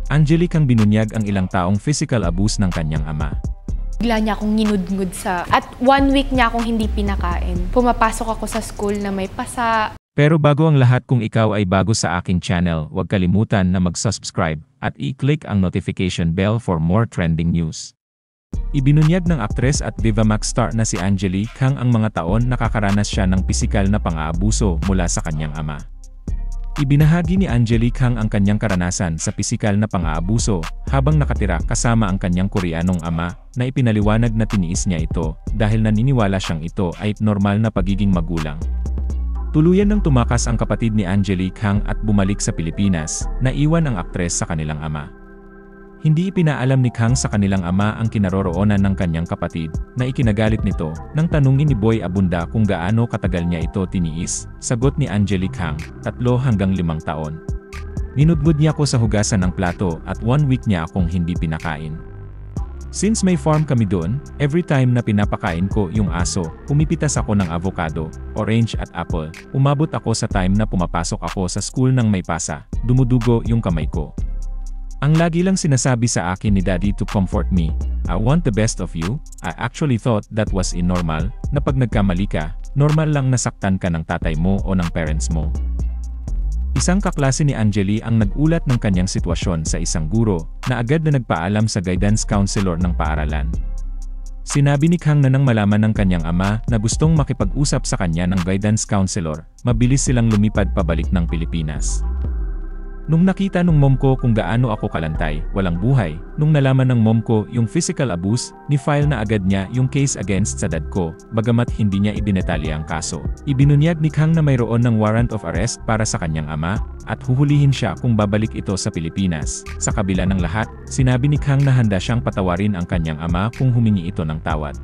Angelique ang binunyag ang ilang taong physical abuse ng kanyang ama. Bigla niya akong nginudngud at 1 week niya akong hindi pinakain. Pumapasok ako sa school na may pasa. Pero bago ang lahat, kung ikaw ay bago sa aking channel, huwag kalimutan na mag-subscribe at i-click ang notification bell for more trending news. Ibinunyag ng aktres at Viva Max star na si Angelique Kang ang mga taon nakakaranas siya ng pisikal na pang-aabuso mula sa kanyang ama. Ibinahagi ni Angelique Kang ang kanyang karanasan sa pisikal na pang-aabuso habang nakatira kasama ang kanyang Koreanong ama na ipinaliwanag na tiniis niya ito dahil naniniwala siyang ito ay normal na pagiging magulang. Tuluyan nang tumakas ang kapatid ni Angelique Kang at bumalik sa Pilipinas, naiwan ang aktres sa kanilang ama. Hindi ipinaalam ni Kang sa kanilang ama ang kinaroroonan ng kanyang kapatid, na ikinagalit nito nang tanungin ni Boy Abunda kung gaano katagal niya ito tiniis. Sagot ni Angelique Kang, 3 hanggang 5 taon. Ninudmud niya ako sa hugasan ng plato at 1 week niya akong hindi pinakain. Since may farm kami doon, every time na pinapakain ko yung aso, pumipitas ako ng avocado, orange at apple. Umabot ako sa time na pumapasok ako sa school ng may pasa, dumudugo yung kamay ko. Ang lagi lang sinasabi sa akin ni Daddy to comfort me, "I want the best of you." I actually thought that was normal, na pag nagkamali ka, normal lang nasaktan ka ng tatay mo o ng parents mo. Isang kaklase ni Angelique ang nag-ulat ng kanyang sitwasyon sa isang guro, na agad na nagpaalam sa guidance counselor ng paaralan. Sinabi ni Kang na nang malaman ng kanyang ama na gustong makipag-usap sa kanya ng guidance counselor, mabilis silang lumipad pabalik ng Pilipinas. Nung nakita nung mom ko kung gaano ako kalantay, walang buhay, nung nalaman ng mom ko yung physical abuse, ni-file na agad niya yung case against sa dad ko, bagamat hindi niya idinetalye ang kaso. Ibinunyag ni Kang na mayroon ng warrant of arrest para sa kanyang ama, at huhulihin siya kung babalik ito sa Pilipinas. Sa kabila ng lahat, sinabi ni Kang na handa siyang patawarin ang kanyang ama kung humingi ito ng tawad.